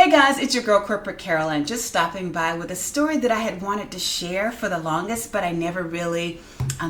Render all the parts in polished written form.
Hey guys, it's your girl Corporate Carolyn, just stopping by with a story that I had wanted to share for the longest, but I never really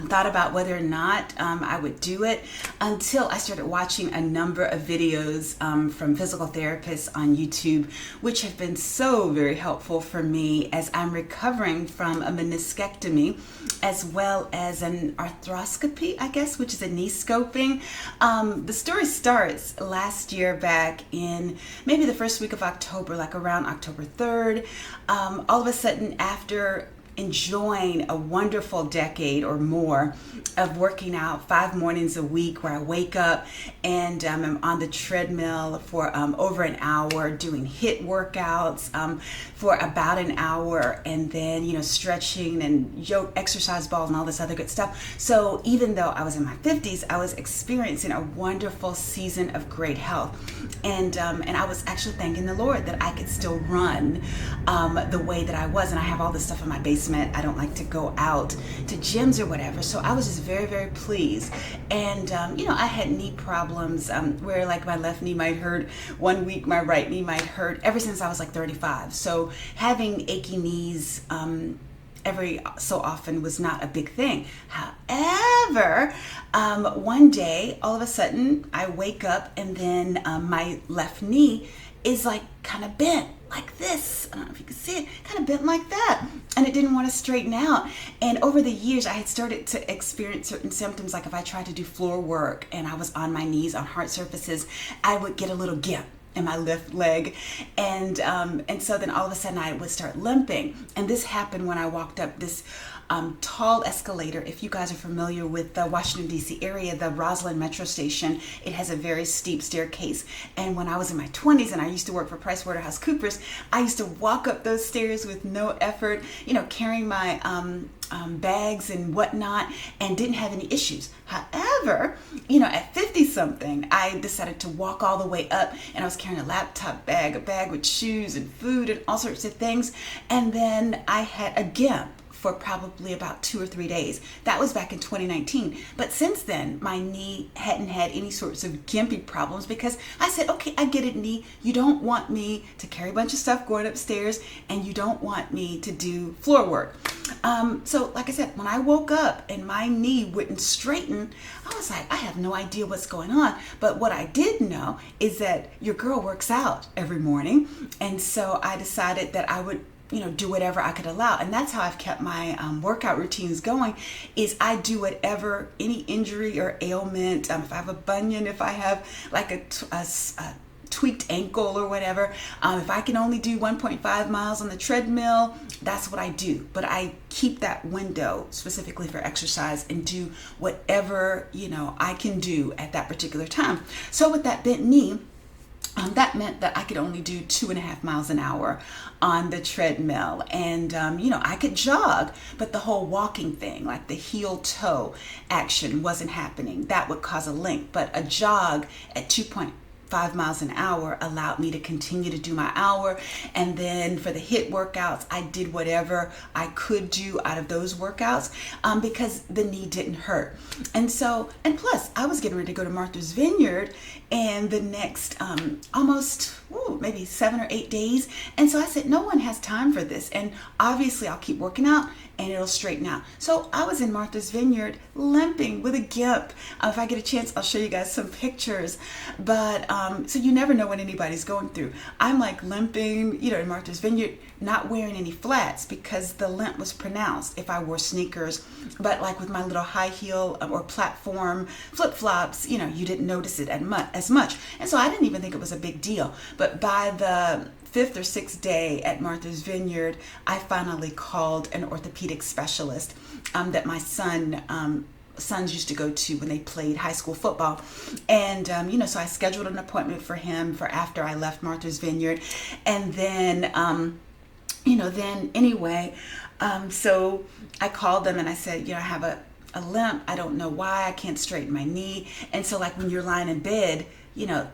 thought about whether or not I would do it until I started watching a number of videos from physical therapists on YouTube, which have been so very helpful for me as I'm recovering from a meniscectomy as well as an arthroscopy, I guess, which is a knee scoping. The story starts last year back in maybe the first week of October, like around October 3rd. All of a sudden, after enjoying a wonderful decade or more of working out 5 mornings a week where I wake up and I'm on the treadmill for over an hour doing HIIT workouts for about an hour, and then stretching and exercise balls and all this other good stuff. So even though I was in my 50s, I was experiencing a wonderful season of great health, and I was actually thanking the Lord that I could still run the way that I was. And I have all this stuff in my basement. I don't like to go out to gyms or whatever, so I was just very, very pleased. And I had knee problems where like my left knee might hurt one week, my right knee might hurt ever since I was like 35. So having achy knees every so often was not a big thing. However, one day all of a sudden I wake up and then my left knee is like kind of bent like this. I don't know if you can see it, kind of bent like that, and it didn't want to straighten out. And over the years I had started to experience certain symptoms, like if I tried to do floor work and I was on my knees on hard surfaces, I would get a little gimp in my left leg, and so then all of a sudden I would start limping. And this happened when I walked up this tall escalator. If you guys are familiar with the Washington DC area, the Roslyn Metro Station, it has a very steep staircase. And when I was in my 20s and I used to work for PricewaterhouseCoopers, I used to walk up those stairs with no effort, carrying my bags and whatnot, and didn't have any issues. However, at 50 something, I decided to walk all the way up, and I was carrying a laptop bag, a bag with shoes and food and all sorts of things. And then I had a gimp for probably about 2 or 3 days. That was back in 2019. But since then, my knee hadn't had any sorts of gimpy problems, because I said, okay, I get it, knee. You don't want me to carry a bunch of stuff going upstairs, and you don't want me to do floor work. So like I said, when I woke up and my knee wouldn't straighten, I was like, I have no idea what's going on. But what I did know is that your girl works out every morning. And so I decided that I would do whatever I could allow. And that's how I've kept my workout routines going, is I do whatever, any injury or ailment, if I have a bunion, if I have like a tweaked ankle or whatever, if I can only do 1.5 miles on the treadmill, that's what I do. But I keep that window specifically for exercise and do whatever, I can do at that particular time. So with that bent knee, that meant that I could only do 2.5 miles an hour on the treadmill. And, I could jog, but the whole walking thing, like the heel toe action, wasn't happening. That would cause a limp. But a jog at 2.5 miles an hour allowed me to continue to do my hour. And then for the HIIT workouts, I did whatever I could do out of those workouts because the knee didn't hurt. And plus I was getting ready to go to Martha's Vineyard and the next maybe 7 or 8 days. And so I said, no one has time for this. And obviously I'll keep working out and it'll straighten out. So I was in Martha's Vineyard limping with a gimp. If I get a chance, I'll show you guys some pictures. But so you never know what anybody's going through. I'm like limping, in Martha's Vineyard, not wearing any flats because the limp was pronounced if I wore sneakers. But like with my little high heel or platform flip-flops, you didn't notice it as much. And so I didn't even think it was a big deal. But by the 5th or 6th day at Martha's Vineyard, I finally called an orthopedic specialist that my sons used to go to when they played high school football. And, so I scheduled an appointment for him for after I left Martha's Vineyard. And then, so I called them and I said, I have a limp. I don't know why. I can't straighten my knee. And so like when you're lying in bed,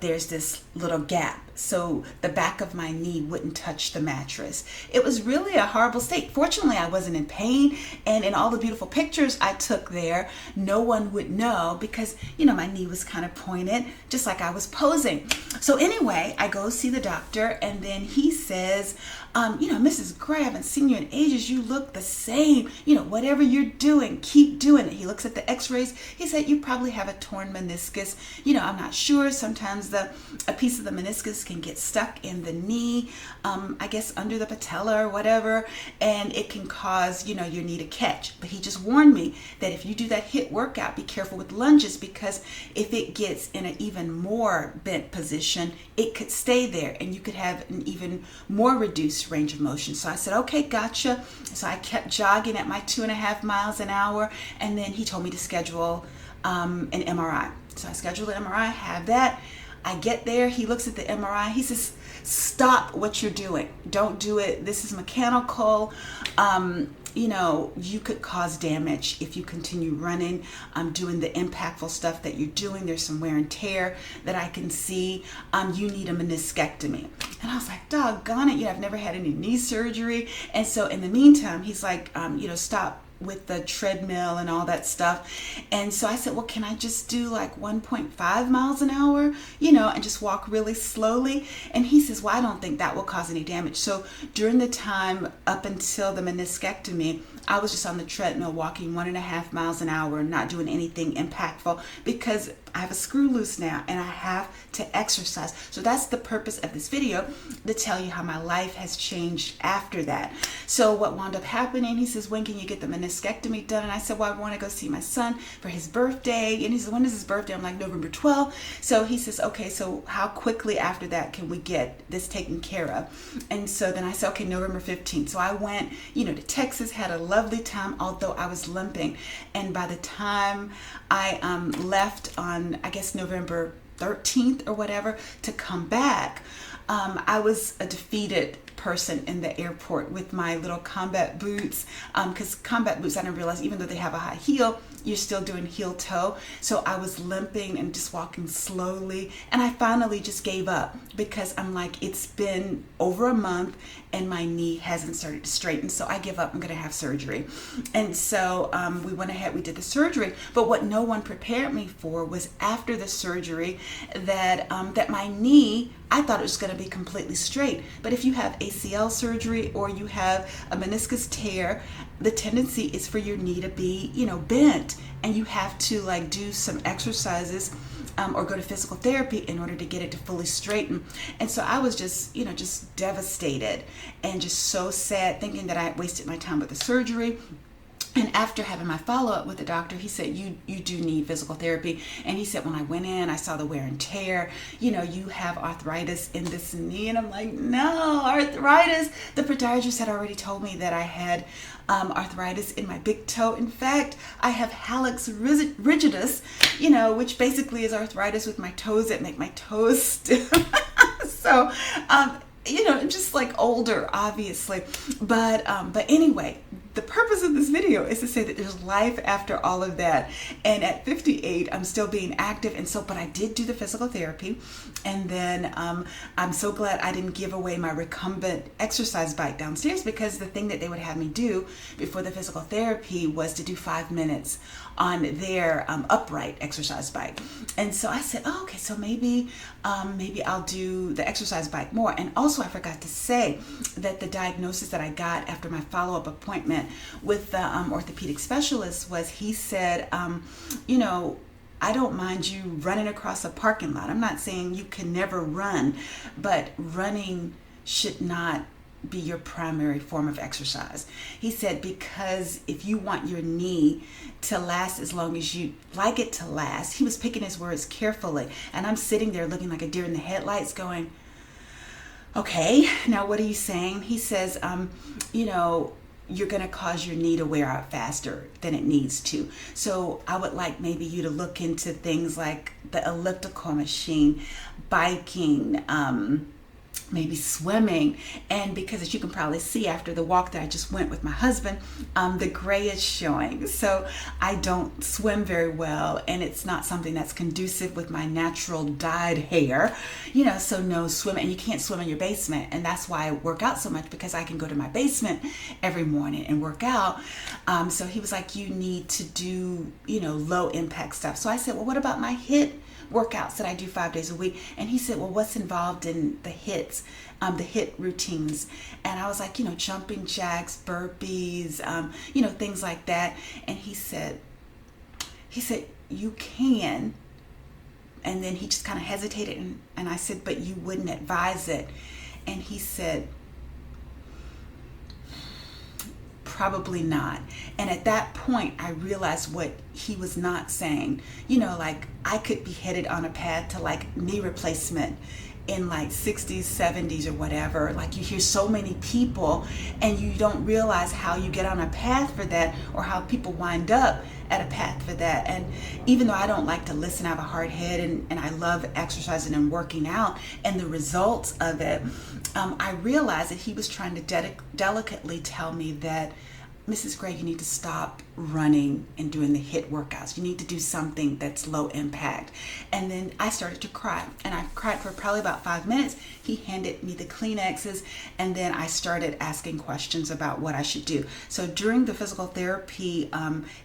there's this little gap so the back of my knee wouldn't touch the mattress. It was really a horrible state. Fortunately, I wasn't in pain, and in all the beautiful pictures I took there, no one would know because, my knee was kind of pointed, just like I was posing. So anyway, I go see the doctor, and then he says, Mrs. Gray, I haven't seen you in ages. You look the same. Whatever you're doing, keep doing it. He looks at the x-rays. He said, you probably have a torn meniscus. I'm not sure. Sometimes a piece of the meniscus can get stuck in the knee, I guess under the patella or whatever, and it can cause, your knee to catch. But he just warned me that if you do that HIIT workout, be careful with lunges, because if it gets in an even more bent position, it could stay there and you could have an even more reduced range of motion. So I said, okay, gotcha. So I kept jogging at my 2.5 miles an hour, and then he told me to schedule an MRI. So I scheduled an MRI, have that. I get there, he looks at the MRI, he says, stop what you're doing. Don't do it. This is mechanical. You could cause damage if you continue running, doing the impactful stuff that you're doing. There's some wear and tear that I can see. You need a meniscectomy. And I was like, doggone it, I've never had any knee surgery. And so in the meantime, he's like, stop with the treadmill and all that stuff. And so I said, well, can I just do like 1.5 miles an hour, and just walk really slowly? And he says, well, I don't think that will cause any damage. So during the time up until the meniscectomy, I was just on the treadmill walking 1.5 miles an hour, not doing anything impactful, because I have a screw loose now and I have to exercise. So that's the purpose of this video, to tell you how my life has changed after that. So what wound up happening, he says, when can you get the meniscectomy done? And I said, well, I want to go see my son for his birthday. And he says, when is his birthday? I'm like, November 12th. So he says, okay, so how quickly after that can we get this taken care of? And so then I said, okay, November 15th. So I went, to Texas, had a lovely time, although I was limping. And by the time I left on, I guess, November 13th or whatever, to come back, I was a defeated person in the airport with my little combat boots, because combat boots, I didn't realize, even though they have a high heel, you're still doing heel toe. So I was limping and just walking slowly, and I finally just gave up, because I'm like, it's been over a month and my knee hasn't started to straighten, so I give up. I'm gonna have surgery. And so we went ahead, we did the surgery. But what no one prepared me for was after the surgery that my knee, I thought it was going to be completely straight. But if you have ACL surgery or you have a meniscus tear, the tendency is for your knee to be, bent, and you have to like do some exercises or go to physical therapy in order to get it to fully straighten. And so I was just, just devastated and just so sad, thinking that I had wasted my time with the surgery. And after having my follow-up with the doctor, he said, you do need physical therapy. And he said, when I went in, I saw the wear and tear. You have arthritis in this knee. And I'm like, no, arthritis. The podiatrist had already told me that I had arthritis in my big toe. In fact, I have hallux rigidus, which basically is arthritis with my toes that make my toes stiff. So, I'm just like older, obviously. But anyway, the purpose of this video is to say that there's life after all of that. And at 58, I'm still being active. And so, but I did do the physical therapy. And then I'm so glad I didn't give away my recumbent exercise bike downstairs, because the thing that they would have me do before the physical therapy was to do 5 minutes on their upright exercise bike. And so I said, oh, okay, so maybe I'll do the exercise bike more. And also I forgot to say that the diagnosis that I got after my follow-up appointment with the orthopedic specialist was, he said, I don't mind you running across a parking lot. I'm not saying you can never run, but running should not be your primary form of exercise. He said, because if you want your knee to last as long as you like it to last, he was picking his words carefully. And I'm sitting there looking like a deer in the headlights going, okay, now what are you saying? He says, you're going to cause your knee to wear out faster than it needs to. So I would like maybe you to look into things like the elliptical machine, biking, maybe swimming. And because, as you can probably see after the walk that I just went with my husband, the gray is showing. So I don't swim very well, and it's not something that's conducive with my natural dyed hair, so no swim. And you can't swim in your basement, and that's why I work out so much, because I can go to my basement every morning and work out. So he was like, you need to do low impact stuff. So I said, well, what about my HIIT workouts that I do 5 days a week? And he said, well, what's involved in the HIITs, the HIIT routines? And I was like, jumping jacks, burpees, things like that. And he said, you can. And then he just kind of hesitated, and I said, but you wouldn't advise it. And he said, probably not. And at that point, I realized what he was not saying. Like, I could be headed on a path to like knee replacement in like 60s, 70s, or whatever. Like, you hear so many people, and you don't realize how you get on a path for that, or how people wind up at a path for that. And even though I don't like to listen, I have a hard head, and I love exercising and working out and the results of it, I realized that he was trying to delicately tell me that, Mrs. Gray, you need to stop running and doing the HIIT workouts. You need to do something that's low impact. And then I started to cry, and I cried for probably about 5 minutes. He handed me the Kleenexes, and then I started asking questions about what I should do. So during the physical therapy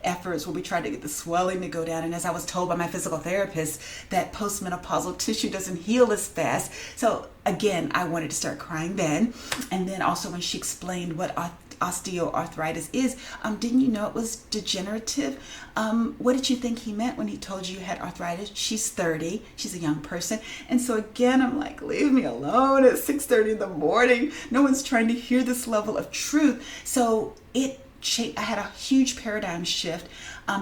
efforts, where we tried to get the swelling to go down, and as I was told by my physical therapist, that post-menopausal tissue doesn't heal as fast. So again, I wanted to start crying then. And then also when she explained what osteoarthritis is, didn't you know it was degenerative? What did you think he meant when he told you you had arthritis? She's 30, she's a young person. And so again, I'm like, leave me alone at 6:30 in the morning. No one's trying to hear this level of truth. So I had a huge paradigm shift,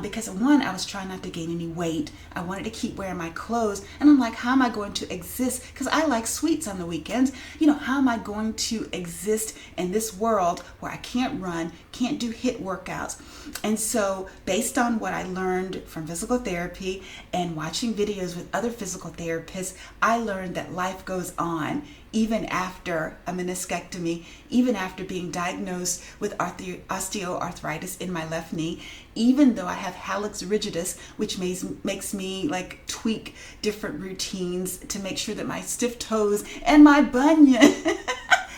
because one, I was trying not to gain any weight. I wanted to keep wearing my clothes, and I'm like, how am I going to exist? Because I like sweets on the weekends. How am I going to exist in this world where I can't run, can't do HIIT workouts? And so based on what I learned from physical therapy and watching videos with other physical therapists, I learned that life goes on even after a meniscectomy, even after being diagnosed with osteoarthritis in my left knee, even though I have hallux rigidus, which makes me like tweak different routines to make sure that my stiff toes and my bunion,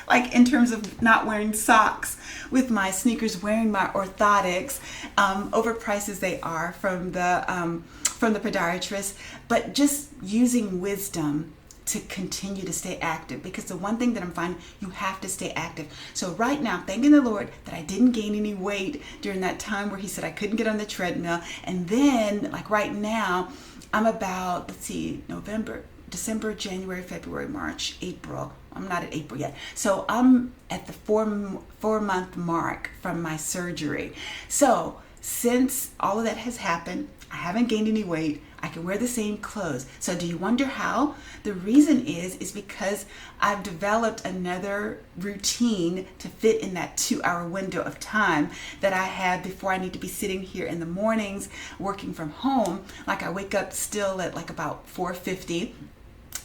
like in terms of not wearing socks with my sneakers, wearing my orthotics, overpriced as they are from the podiatrist, but just using wisdom to continue to stay active, because the one thing that I'm finding, you have to stay active. So right now, thanking the Lord that I didn't gain any weight during that time where he said I couldn't get on the treadmill. And then like right now, I'm about, November, December, January, February, March, April. I'm not at April yet. So I'm at the four month mark from my surgery. So since all of that has happened, I haven't gained any weight. I can wear the same clothes. So do you wonder how? The reason is because I've developed another routine to fit in that 2-hour window of time that I had before I need to be sitting here in the mornings working from home. Like, I wake up still at like about 4:50.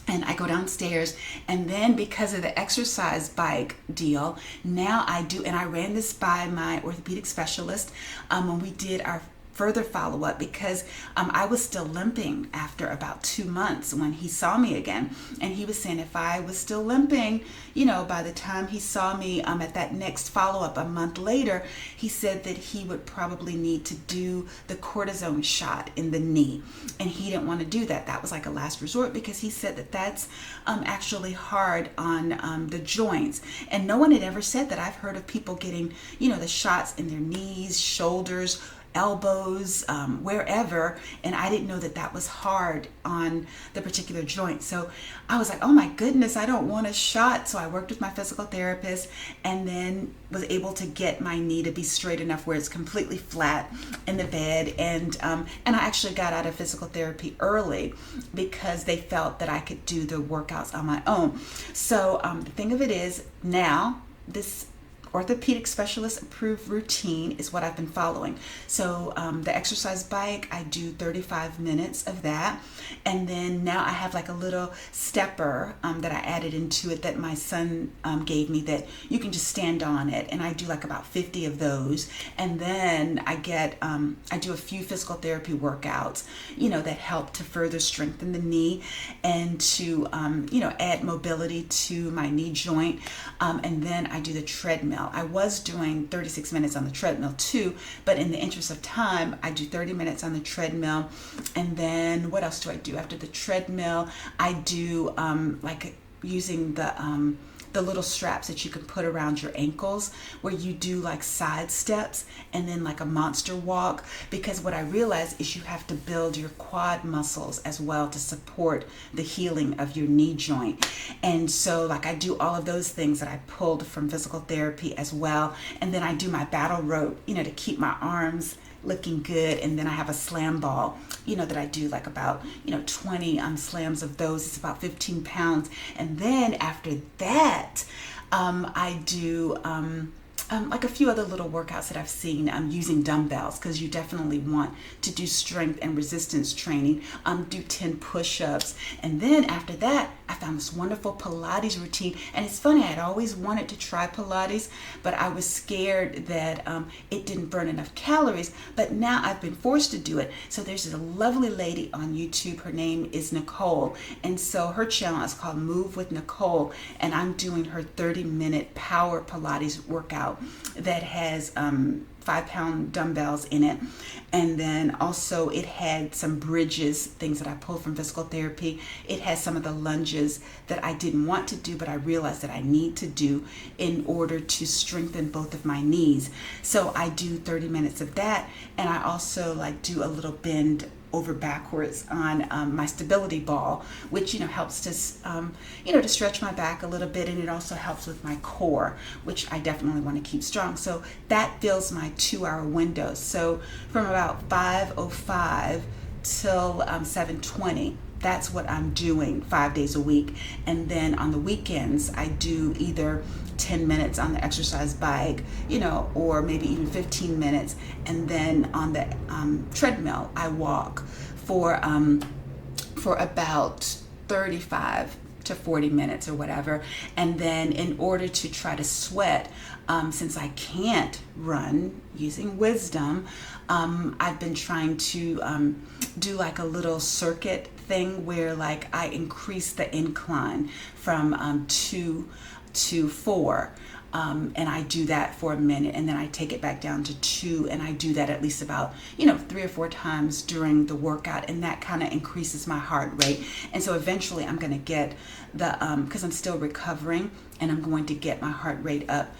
And I go downstairs, and then because of the exercise bike deal, now I do, and I ran this by my orthopedic specialist when we did our further follow-up, because I was still limping after about 2 months when he saw me again. And he was saying if I was still limping, by the time he saw me at that next follow-up a month later, he said that he would probably need to do the cortisone shot in the knee. And he didn't want to do that. That was like a last resort, because he said that that's actually hard on the joints. And no one had ever said that. I've heard of people getting, the shots in their knees, shoulders, elbows, wherever, and I didn't know that that was hard on the particular joint. So I was like, oh my goodness, I don't want a shot. So I worked with my physical therapist, and then was able to get my knee to be straight enough where it's completely flat in the bed. And I actually got out of physical therapy early because they felt that I could do the workouts on my own. So the thing of it is, now this orthopedic specialist approved routine is what I've been following. So the exercise bike, I do 35 minutes of that. And then now I have like a little stepper that I added into it that my son gave me, that you can just stand on it. And I do like about 50 of those. And then I do a few physical therapy workouts, that help to further strengthen the knee and to, add mobility to my knee joint. And then I do the treadmill. I was doing 36 minutes on the treadmill too, but in the interest of time, I do 30 minutes on the treadmill. And then what else do I do after the treadmill? I do like using the little straps that you can put around your ankles, where you do like side steps and then like a monster walk, because what I realized is you have to build your quad muscles as well to support the healing of your knee joint. And so like I do all of those things that I pulled from physical therapy as well. And then I do my battle rope, to keep my arms looking good. And then I have a slam ball, that I do like about, 20 slams of those. It's about 15 pounds. And then after that, I do like a few other little workouts that I've seen using dumbbells, because you definitely want to do strength and resistance training. Do 10 push-ups. And then after that, I found this wonderful Pilates routine. And it's funny, I had always wanted to try Pilates, but I was scared that it didn't burn enough calories. But now I've been forced to do it. So there's a lovely lady on YouTube. Her name is Nicole. And so her channel is called Move with Nicole. And I'm doing her 30-minute power Pilates workout that has 5-pound dumbbells in it. And then also it had some bridges, things that I pulled from physical therapy. It has some of the lunges that I didn't want to do, but I realized that I need to do in order to strengthen both of my knees. So I do 30 minutes of that. And I also like do a little bend over backwards on my stability ball, which helps to to stretch my back a little bit, and it also helps with my core, which I definitely want to keep strong. So that fills my 2-hour window. So from about 5:05 till 7:20. That's what I'm doing 5 days a week. And then on the weekends, I do either 10 minutes on the exercise bike, or maybe even 15 minutes. And then on the treadmill, I walk for about 35 to 40 minutes or whatever. And then in order to try to sweat, since I can't run using wisdom, I've been trying to do like a little circuit thing where like I increase the incline from 2 to 4. And I do that for a minute, and then I take it back down to 2, and I do that at least about 3 or 4 times during the workout, and that kind of increases my heart rate. And so eventually I'm going to get the because I'm still recovering, and I'm going to get my heart rate up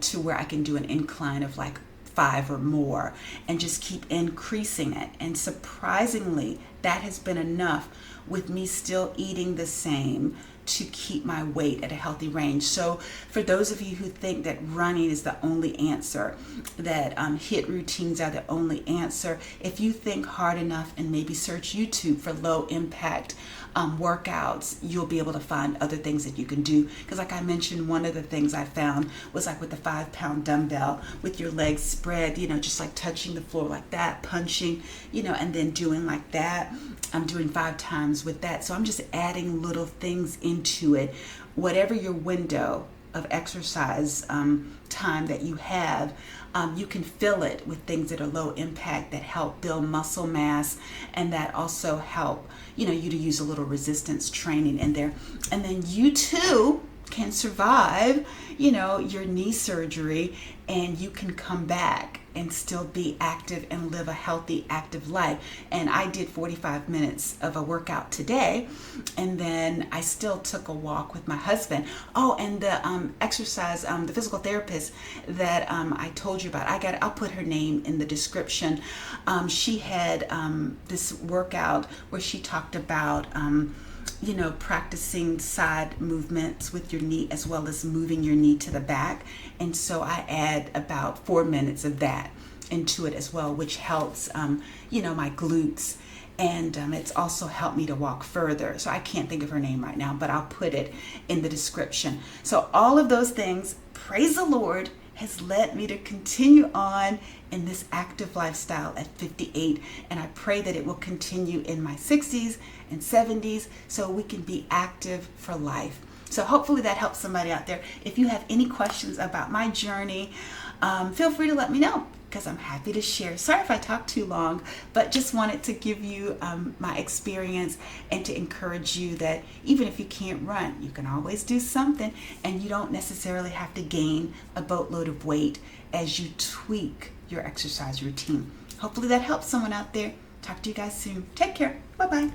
to where I can do an incline of like 5 or more, and just keep increasing it. And surprisingly, that has been enough, with me still eating the same, to keep my weight at a healthy range. So for those of you who think that running is the only answer, that HIIT routines are the only answer, if you think hard enough and maybe search YouTube for low impact workouts, you'll be able to find other things that you can do. Because like I mentioned, one of the things I found was like with the 5-pound dumbbell, with your legs spread, just like touching the floor like that, punching, and then doing like that. I'm doing 5 times with that. So I'm just adding little things into it. Whatever your window of exercise time that you have, you can fill it with things that are low impact, that help build muscle mass, and that also help you to use a little resistance training in there. And then you too can survive your knee surgery, and you can come back and still be active and live a healthy, active life. And I did 45 minutes of a workout today, and then I still took a walk with my husband. Oh, and the exercise, the physical therapist that I told you about, I'll put her name in the description. She had this workout where she talked about practicing side movements with your knee, as well as moving your knee to the back. And so I add about 4 minutes of that into it as well, which helps, my glutes. And it's also helped me to walk further. So I can't think of her name right now, but I'll put it in the description. So all of those things, praise the Lord, has led me to continue on in this active lifestyle at 58. And I pray that it will continue in my 60s and 70s so we can be active for life. So hopefully that helps somebody out there. If you have any questions about my journey, feel free to let me know, because I'm happy to share. Sorry if I talked too long, but just wanted to give you my experience and to encourage you that even if you can't run, you can always do something, and you don't necessarily have to gain a boatload of weight as you tweak your exercise routine. Hopefully that helps someone out there. Talk to you guys soon. Take care. Bye-bye.